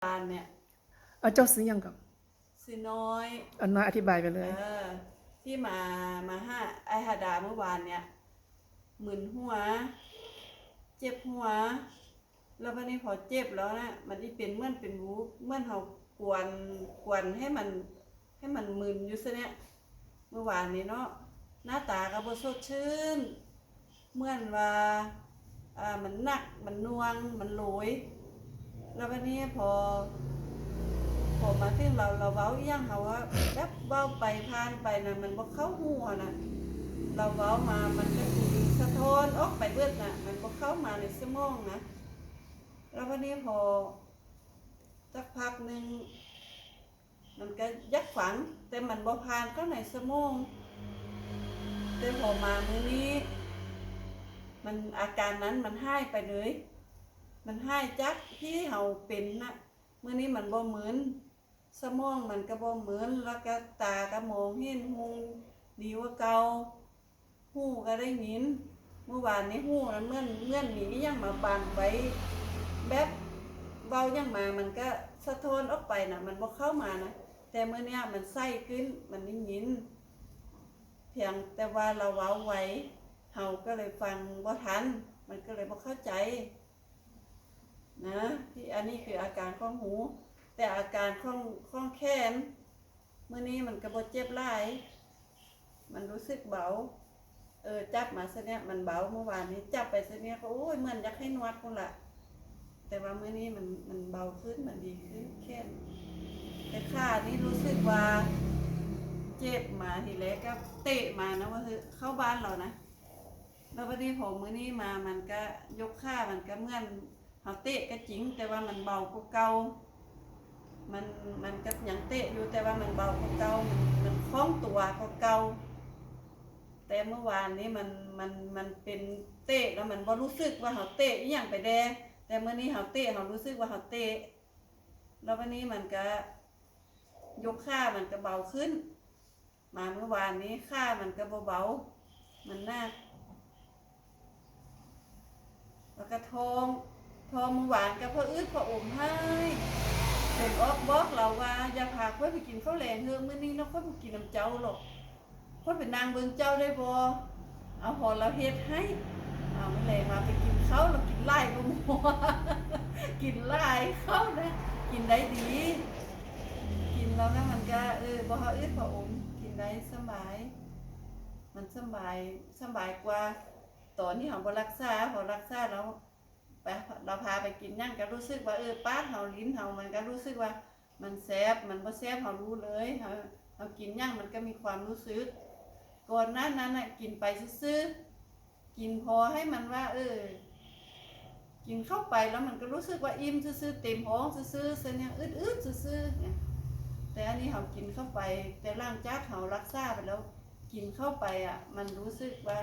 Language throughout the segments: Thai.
การเนี่ยเจ้าซื้อยังกับสิน้อยน้อยอธิบายไปเลยที่มาห้าไอฮาดาเมื่อวานเนี่ยมึนหัวเจ็บหัวแล้ววันนี้พอเจ็บแล้วนะมันที่เป็นเหมือนเป็นวูบเหมือนเขากวนให้มันมึนอยู่ซะเนี่ยเมื่อวานนี้เนาะหน้าตาก็บ่สดชื่นเหมือนว่ามันหนักมันน่วงมันโหลยแล้ววันนี้พอมาถึงเราเว้าอีหยังเขาว่าแบบเว้าไปผ่านไปนะมันบ่เข้าหูนะเราเว้ามามันก็คือสะท้อนออกไปเบิดนะมันบ่เข้ามาในสมองนะแล้ววันนี้พอสักพักนึงมันก็ยักฝังแต่มันบ่ผ่านเข้าในสมองแต่พอมามื้อนี้มันอาการนั้นมันหายไปเลยมันหายจากที่เฮาเป็นนะมื้อนี้มันบ่เหมือนสมองมันก็บ่เหมือนแล้วก็ตาก็มองเห็นหูดีกว่าเก่าหูก็ได้ยินเมื่อวานนี้หูมันเหมือนมีอีหยังมาบังไว้แบบเว้ายังมามันก็สะท้อนออกไปน่ะมันบ่เข้ามานะแต่มื้อนี้มันใส่ขึ้นมันได้ยินเพียงแต่ว่าเราเว้าไว้เฮาก็เลยฟังบ่ทันมันก็เลยบ่เข้าใจนะที่อันนี้คืออาการของหูแต่อาการของแขนเมื่อนี้มันก็บ่เจ็บหลายมันรู้สึกเบาจับมาซะเนี่ยมันเบาเมื่อวานนี้จับไปซะเนี่ยก็โอ้ยเหมือนอยากให้นวดพุ่นล่ะแต่ว่าเมื่อนี้มันเบาขึ้นมันดีขึ้นแค่แต่ขานี่รู้สึกว่าเจ็บมาทีแรกก็เตะมานะว่าคือเข้าบ้านเรานะแล้วพอดีผมมื้อนี้มามันก็ยกขามันก็เหมือนเฮาเตะก็จริงแต่ว่ามันเบากว่าเก่ามันก็ยังเตะอยู่แต่ว่ามันเบากว่าเก่ามันคล่องตัวกว่าเก่าแต่เมื่อวานนี้มันเป็นเตะแล้วมันบ่รู้สึกว่าเฮาเตะอีหยังไปแดแต่เมื่อนี้เฮาเตะเฮารู้สึกว่าเฮาเตะแล้ววันนี้มันก็ยกขามันก็เบาขึ้นมาเมื่อวานนี้ขามันก็เบาๆมันหนักแล้วก็ท้องเมื่อวานก็พออืดพออมให้เป็นออกบอกเราว่าอย่าพาค่อยไปกินข้าวแรงเถอะมื้อนี้เราค่อยไปกินน้ำเจ้าหรอกค่อยไปนางเบิ่งเจ้าได้บ่เอาพอเราเฮ็ดให้เอาไม่เลยมาไปกินข้าวเรากินไล่ก็มัวกินไล่ข้าวนะกินได้ดีกินแล้วนะมันก็บ่เฮาอืดพออมกินได้สบายมันสบายกว่าตอนที่เฮาบ่รักษาพอรักษาแล้วไปเราพาไปกินนั่งก็รู้สึกว่าปากเฮาลิ้นเฮามันก็รู้สึกว่ามันแซ่บมันบ่แซ่บเฮารู้เลยเฮากินย่างมันก็มีความรู้สึกก่อนหน้านั้นน่ะกินไปซื่อๆกินพอให้มันว่ากินเข้าไปแล้วมันก็รู้สึกว่าอิ่มซื่อๆเต็มท้องซื่อๆเส้นยังอึดๆซื่อๆเนี่ยแต่อันนี้เฮากินเข้าไปแต่ร่างจากเฮารักษาไปแล้วกินเข้าไปอ่ะมันรู้สึกว่า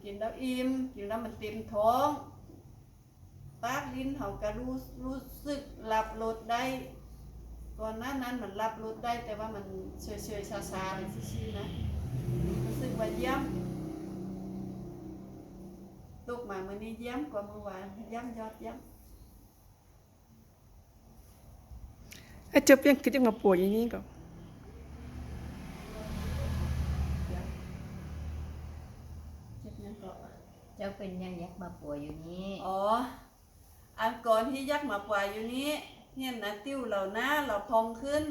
กินแล้วอิ่มกินแล้วมันเต็มท้องปากลิ้นเฮาก็รู้สึกรับรสได้ก่อนหน้านั้นมันรับรสได้แต่ว่ามันเฉยๆชาๆเลยซื่อๆนะรู้สึกว่าเยี่ยมตกมามื้อนี้เยี่ยมกว่าเมื่อวานเยี่ยมยอดเยี่ยมเจ้าเพียงคิดยังมาป่วยอย่างนี้ก็เจ็บยังก็เจ้าเป็นยังยักษ์มาป่วยอยู่นี้อันก่อนที่ยักษ์มาป่วยอยู่นี้เห็นนะติ้วเราหน้าเราพองขึ้น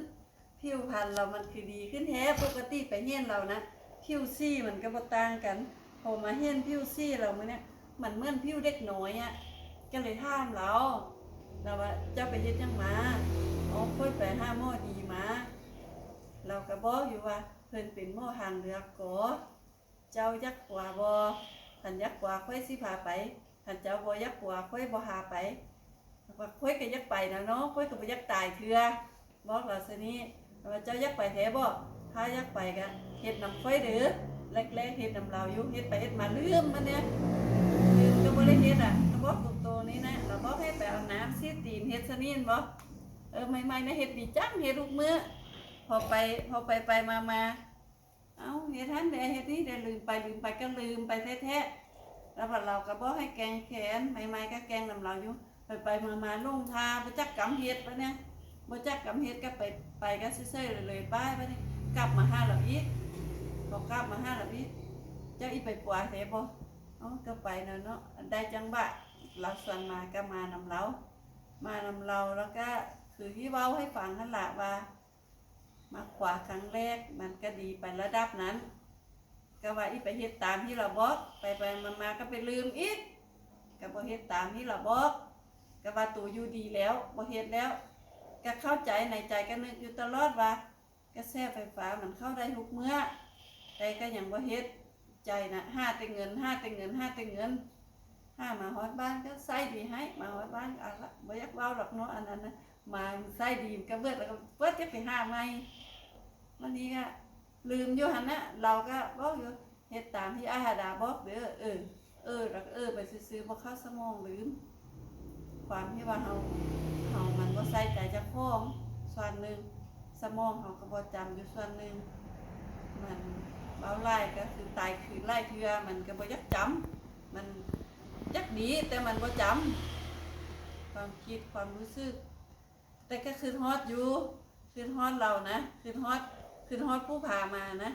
ผิวพรรณเรามันคือดีขึ้นแท้ปกติไปเห็นเรานะผิวซี่มันก็บ่ต่างกันพอมาเห็นผิวซี่เรามื้อเนี้ยมันเหมือนผิวเด็กน้อยอ่ะก็เลยถามเราว่าเจ้าไปเฮ็ดหยังมาค่อยไปหาหมอดีมาเราก็บอกอยู่ว่าเพิ่นเป็นหมอทางเลือกก่อเจ้ายักกว่าบ่ท่านยักกว่าค่อยสิพาไปท่านเจ้าบ่ยักกว่าค่อยบ่หาไปว่าค่อยก็ยักไปนะเนาะค่อยก็บ่ยักตายเทื่อบอกเราซะนี้ว่าเจ้ายักไปแท้บ่ถ้ายักไปก็เฮ็ดนำค่อยเด้อแรกๆเฮ็ดนำเราอยู่เฮ็ดไปเฮ็ดมาลืมมันเนี่ยลืมก็บ่ได้เฮ็ดเราบอกตรงๆนี้นะเราบอกให้ไปเอาน้ำซีดตีนเฮ็ดซะนี่บ่ใหม่ๆนะเฮ็ดดีจังเฮ็ดทุกมื้อพอไปมาเอ้าเฮ็ดทันเฮ็ดนี่ได้ลืมไปก็ลืมไปแท้ๆแล้วพอเราก็บอกให้แกงแขนใหม่ๆก็แกงนำเราอยู่ ไปมาลงทาบ่จักกำเฮ็ดปะเนี่ยบ่จักกำเฮ็ดก็ไปก็ซื่อๆเลยป้ายปะเนี่ยกลับมาหาเราอีกพอกลับมาหาเราอีกเจ้าอีไปปัวเสบ่ก็ไปเนาะได้จังบะเราส่วนมาก็มานำเราแล้วก็คือที่เว้าให้ฟังนั่นแหละว่ามาขวาครั้งแรกมันก็ดีไประดับนั้นก็ว่าอีไปเฮ็ดตามที่เราบอกไปมาก็ไปลืมอีกก็บ่เฮ็ดตามที่เราบอกก็ว่าตัวอยู่ดีแล้วบ่เฮ็ดแล้วก็เข้าใจในใจก็นึกอยู่ตลอดว่ากระแสไฟฟ้ามันเข้าได้ทุกเมื่อแต่ก็ยังบ่เฮ็ดใจนะห้าแต่เงินห้ามาฮอดบ้านก็ใส่ดีให้มาฮอดบ้านเอาละบ่อยากเว้าหรอกเนาะอันนั้นนะมาใส่ดีก็เบิดแล้วก็เปิดจะไปหาใหม่วันนี้ก็ลืมอยู่หั่นน่ะเราก็บอกอยู่เฮ็ดตามที่อาหาดาบอกเด้อแล้วก็ไปซื้อๆบ่เข้าสมองลืมความที่ว่าเฮามันบ่ใส่ใจเจ้าของส่วนหนึงสมองเฮาก็บ่จำอยู่ส่วนหนึงมันเบาไล่ก็คือตายคือไล่เทื่อมันก็บ่อยากจำมันยักดีแต่มันบ่จำความคิดความรู้สึกแต่ก็คือฮอดอยู่คือฮอดเรานะคือฮอดผู้พามานะ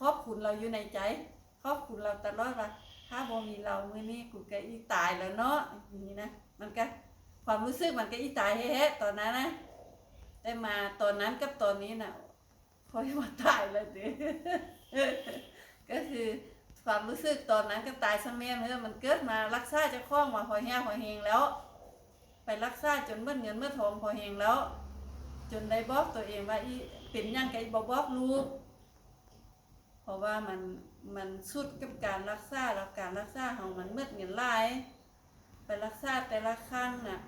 ขอบคุณเราอยู่ในใจขอบคุณเราตลอดว่าถ้าบ่มีเรามื้อนี้กูก็อีตายแล้วเนาะอย่างนี้นะมันก็ความรู้สึกมันก็อีตายแท้ๆตอนนั้นนะแต่มาตอนนั้นกับตอนนี้น่ะค่อยว่าตายแล้วเด้ก็คือความรู้สึกตอนนั้นก็ตายซะแม่นมันเกิดมารักษาเจ้าของว่าหอยแห้หอยเฮงแล้วไปรักษาจนเบิดเงินเบิดทองพอเฮงแล้วจนได้บอกตัวเองว่าอีเป็นหยังก็บ่บอกลูกเพราะว่ามันสุดกับการรักษาแล้วการรักษาของมันเบิดเงินหลายไปรักษาแต่ละครั้งน่ะ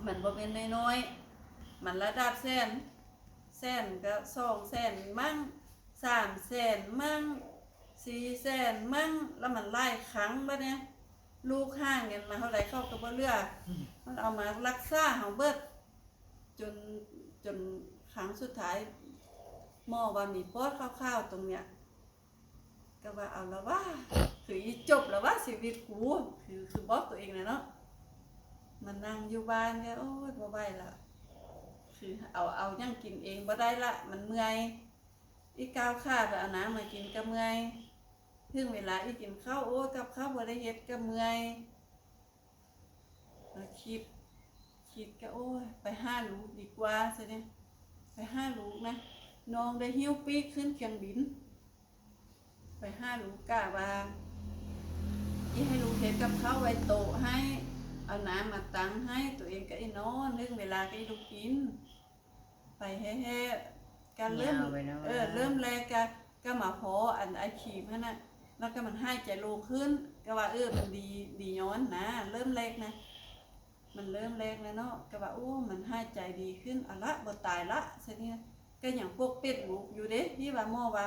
มันบ่เป็นน้อยๆมันระดับแสนก็200,000มั่ง300,000มั่ง400,000มั่งแล้วมันหลายครั้งบัดเนี่ยลูกห่างกันมาเท่าไหร่เข้าก็บ่เหลือมันเอามารักษาเฮาเบิดจนครั้งสุดท้ายหมอว่ามีปอดคร่าวๆตรงเนี้ยก็ว่าเอาละว่าคือจบแล้วว่าชีวิตกูคือบอกตัวเองนะเนาะมันนั่งอยู่บ้านก็โอ้ยบ่ไหวละคือเอายังกินเองบ่ได้ละมันเมื่อยอีก้าวขาไปเอาน้ำมากินก็เมื่อยถึงเวลาอีกินข้าวโอ้ยกับข้าวบ่ได้เฮ็ดก็เมื่อยคิดก็โอ้ยไปหาลูกดีกว่าซะเนี่ยไปหาลูกนะน้องได้หิ้วปีกขึ้นเครื่องบินไปหาลูกกะว่าอีให้ลูกเฮ็ดกับข้าวไว้โต๊ะให้เอาน้ำมาตั้งให้ตัวเองก็อีนอนถึงเวลาก็อีลูกกินไปแฮ่ๆการเริ่มแรกก็มาพออันไอคีมนั่นน่ะแล้วก็มันให้ใจโลขึ้นก็ว่ามันดีย้อนนะเริ่มแรกนะมันเริ่มแรกแล้วเนาะก็ว่าโอ้มันให้ใจดีขึ้นอะละบ่ตายละซะเนี่ยก็อย่างพวกเป็ดลูกอยู่เด้ที่ว่าหมอว่า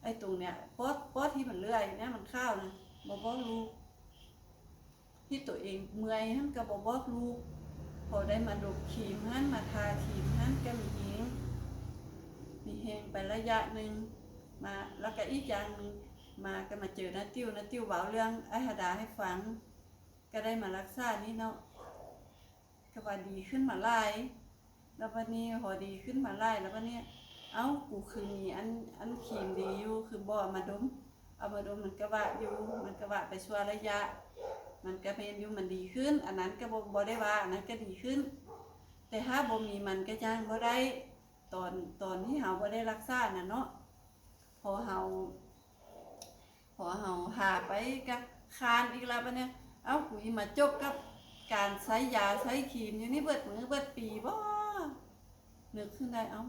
ไอ้ตรงเนี้ยปอดที่มันเลื่อยเนี่ยมันข้าวนะบ่บอกลูกที่ตัวเองเมื่อยหั่นก็บ่บอกลูกพอได้มาดกครีมหั่นมาทาครีมหั่นก็มีแฮงไประยะนึงมาแล้วก็อีกอย่างนึงมาก็มาเจอน้าติ้วเว้าเรื่องไอ้หดาให้ฟังก็ได้มารักษานี่เนาะก็ว่าดีขึ้นมาหลายแล้ววันนี้พอดีขึ้นมาหลายแล้ววันนี้กูคือมีอันครีมดีอยู่คือบ่เอามาดมมันก็ว่าอยู่มันก็ว่าไปชั่วระยะมันก็เป็นอยู่มันดีขึ้นอันนั้นก็บ่ได้ว่าอันนั้นก็ดีขึ้นแต่ถ้าบ่มีมันก็ยังบ่ได้ตอนที่เฮาบ่ได้รักษาน่ะเนาะพอเฮาหาไปก็คานอีกแล้วบัดเนี่ยกูอีมาจบกับการใช้ยาใช้ครีมอยู่นี่เบิดมื้อเบิดปีบ่นึกขึ้นได้ยัง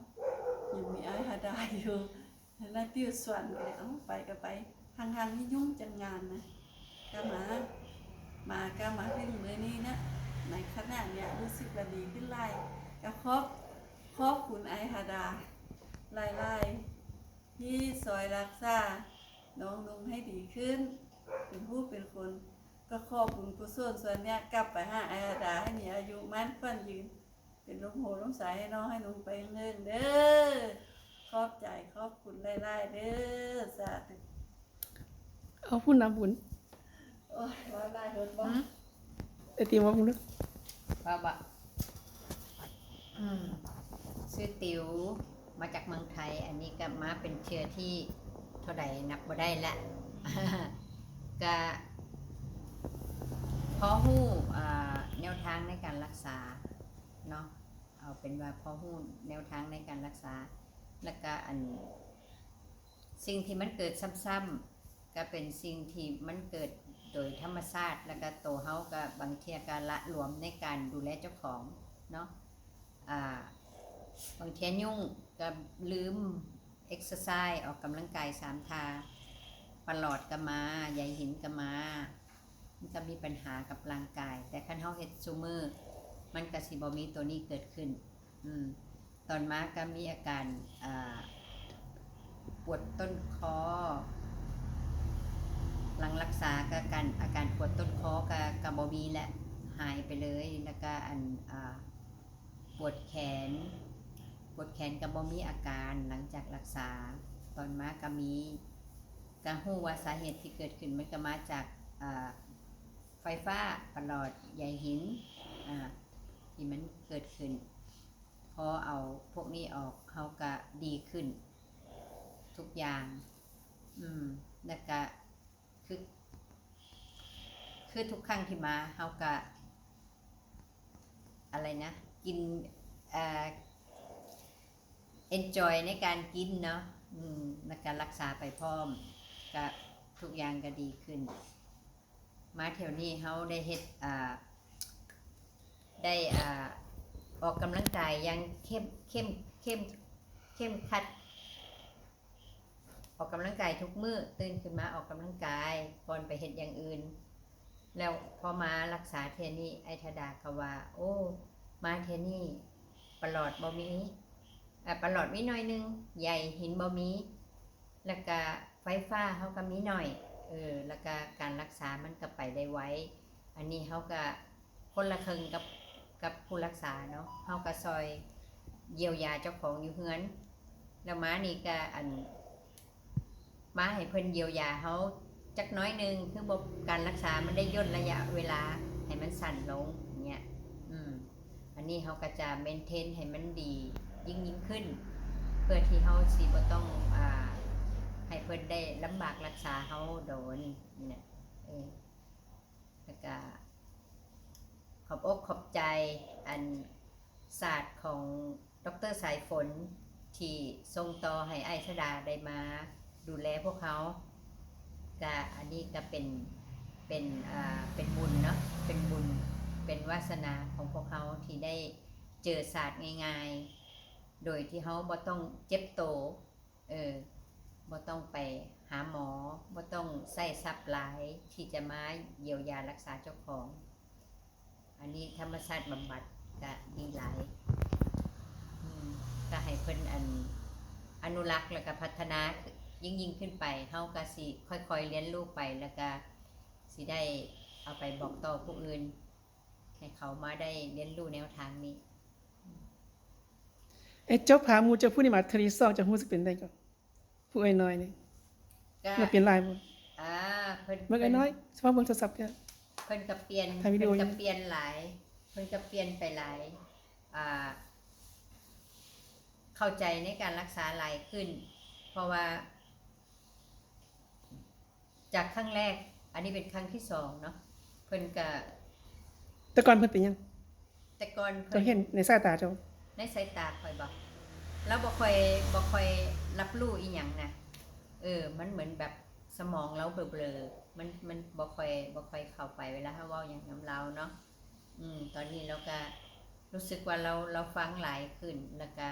มีไอ้หาได้อยู่แล้วติ้วส่วนก็ไปก็ไปทางนี่ยุ่งจังงานนะก็มาถึงมื้อนี้นะในขณะเนี้ยรู้สึกว่าดีขึ้นหลายก็ขอบคุณไอ้หาดาหลายๆที่ซอยรักษาน้องนุ่งให้ดีขึ้นเป็นผู้เป็นคนก็ขอบคุณกุศลส่วนเนี้ยกลับไปหาไอ้หาดาให้มีอายุมั่นขวัญยืนเป็นลมโหลมสายให้น้องให้นุ่งไปเงินเด้อขอบคุณหลายๆเด้อสาธุ เอาพุ่นนะบุญ โอ้ยว่าหลายเฮิดบ่ ไอ้ติว่ามึงเด้อ ว่าบะชื่อติ๋วมาจากเมืองไทย อันนี้ก็มาเป็นเชื้อที่เท่าใดนับบ่ได้ละ ก็พอฮู้แนวทางในการรักษาเนาะเอาเป็นว่าพอฮู้แนวทางในการรักษา แล้วก็สิ่งที่มันเกิดซ้ำๆก็เป็นสิ่งที่มันเกิดโดยธรรมชาติแล้วก็โตเฮาก็บางเทีการละหลวมในการดูแลเจ้าของเนาะบางทียุ่งก็ลืมเอ็กซ์ไซส์ออกกำลังกาย3 ทาปลอดก็มาใหญ่หินก็มามันก็มีปัญหากับร่างกายแต่คันเฮาเฮ็ดซุมื้อมันก็สิบ่มีตัวนี้เกิดขึ้นตอนมาก็มีอาการปวดต้นคอหลังรักษาก็อาการปวดต้นคอก็บ่มีและหายไปเลยแล้วก็ปวดแขนก็บ่มีอาการหลังจากรักษาตอนมาก็มีก็ฮู้ว่าสาเหตุที่เกิดขึ้นมันก็มาจากไฟฟ้าประหลอดใยหินที่มันเกิดขึ้นพอเอาพวกนี้ออกเฮาก็ดีขึ้นทุกอย่างแล้วก็คือทุกครั้งที่มาเฮาก็อะไรนะกินenjoy ในการกินเนาะในการรักษาไปพร้อมก็ทุกอย่างก็ดีขึ้นมาแถวนี้เฮาได้เฮ็ดได้ออกกำลังกายอย่างเข้มขัดออกกำลังกายทุกมื้อตื่นขึ้นมาออกกำลังกายก่อนไปเฮ็ดอย่างอื่นแล้วพอมารักษาเทนี้ไอ้ธดาก็ว่าโอ้มาเทนี้ประหลอดบ่มีประหลอดมีหน่อยนึงใหญ่หินบ่มีแล้วก็ไฟฟ้าเฮาก็มีหน่อยแล้วก็การรักษามันก็ไปได้ไวอันนี้เฮาก็คนละครึ่งกับผู้รักษาเนาะเฮาก็ซอยเยียวยาเจ้าของอยู่เฮือนแล้วมานี่ก็มาให้เพิ่นเยียวยาเฮาจักน้อยนึงคือบ่การรักษามันได้ย่นระยะเวลาให้มันสั้นลงเงี้ยอันนี้เฮาก็จะเมนเทนให้มันดียิ่งขึ้นเพื่อที่เฮาสิบ่ต้องให้เพิ่นได้ลำบากรักษาเฮาโดนเนี่ยแล้วก็ขอบอกขอบใจศาสตร์ของดร.สายฝนที่ส่งต่อให้ไอ้ชดาได้มาดูแลพวกเขาก็อันนี้ก็เป็นบุญเนาะเป็นบุญเป็นวาสนาของพวกเขาที่ได้เจอศาสตร์ง่ายๆโดยที่เขาบ่ต้องเจ็บโตบ่ต้องไปหาหมอบ่ต้องใช้ทรัพย์หลายที่จะมาเยียวยารักษาเจ้าของอันนี้ธรรมชาติบำบัดก็ดีหลายก็ให้เพิ่นอนุรักษ์แล้วก็พัฒนายิ่งขึ้นไปเฮาก็สิค่อยๆเรียนรู้ไปแล้วก็สิได้เอาไปบอกต่อผู้อื่นให้เขามาได้เรียนรู้แนวทางนี้ไอ้เจ้าผาหมู่เจ้าผู้นี่มาเทอรีซองจะฮู้สึกเป็นได้ก่อนผู้อ้อยน้อยนี่ก็เปลี่ยนลายบ่เพิ่นเบิ่งไอ้น้อยเฉพาะเบิ่งโทรศัพท์เนี่ยเพิ่นก็เปลี่ยนหลายเพิ่นก็เปลี่ยนไปหลายเข้าใจในการรักษาหลายขึ้นเพราะว่าจากครั้งแรกอันนี้เป็นครั้งที่2เนาะเพิ่นก็แต่ก่อนเพิ่นเป็นหยังแต่ก่อนเจ้าเห็นในสายตาเจ้าในสายตาค่อยบ่แล้วบ่ค่อยรับรู้อีหยังนะมันเหมือนแบบสมองเราเบลอๆมันบ่ค่อยเข้าไปเวลาเฮาเว้าหยังนำเราเนาะตอนนี้เราก็รู้สึกว่าเราฟังหลายขึ้นแล้วก็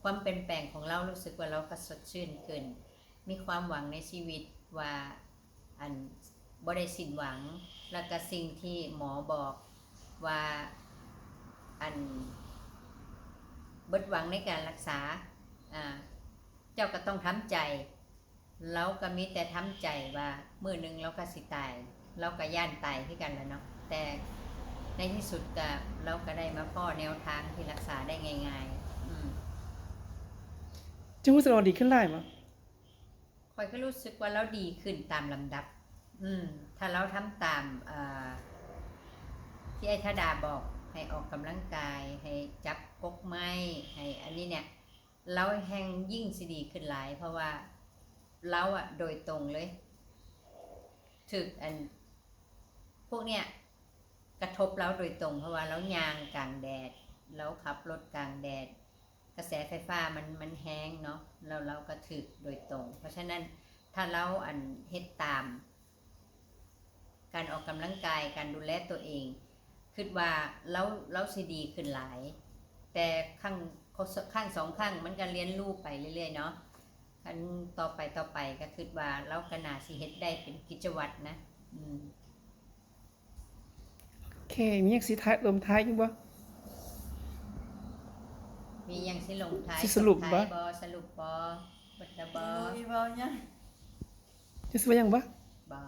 ความเป็นแปลงของเรารู้สึกว่าเราก็สดชื่นขึ้นมีความหวังในชีวิตว่าบ่ได้สิ้นหวังแล้วก็สิ่งที่หมอบอกว่าเบิดหวังในการรักษาเจ้าก็ต้องทำใจเราก็มีแต่ทำใจว่ามื้อนึงเราก็สิตายเราก็ย่านตายคือกันแหละเนาะแต่ในที่สุดก็เราก็ได้มาพ้อแนวทางที่รักษาได้ง่ายจึงรู้สึกว่าดีขึ้นหลายบ่ข้อยก็รู้สึกว่าเราดีขึ้นตามลำดับถ้าเราทำตาม ที่ไอ้ธดาบอกให้ออกกำลังกายให้จับกกไม้ให้อันนี้เนี่ยเราแห่งยิ่งสิดีขึ้นหลาย เพราะว่าเราอะโดยตรงเลยถึกอันพวกเนี้ยกระทบเราโดยตรง เพราะว่าเรายางกลางแดดเราขับรถกลางแดดกระแสไฟฟ้ามันแห้งเนาะแล้วเราก็ถึกโดยตรง เพราะฉะนั้นถ้าเราอันเฮ็ดตาม การออกกำลังกายการดูแลตัวเองคิดว่าเราสิดีขึ้นหลาย แต่ข้างสองข้างมันก็เรียนรู้ไปเรื่อยๆเนาะอันต่อไปก็คิดว่าเราก็น่าสิเฮ็ดได้เป็นกิจวัตรนะโอเคมีหยังสิท้ายลมท้ายอยู่บ่ มียังสิลงท้าย สิสรุปบ่ สรุปบ่บัดดาบ่ มีเว้าหยัง จะสิว่าหยังบ่ บ่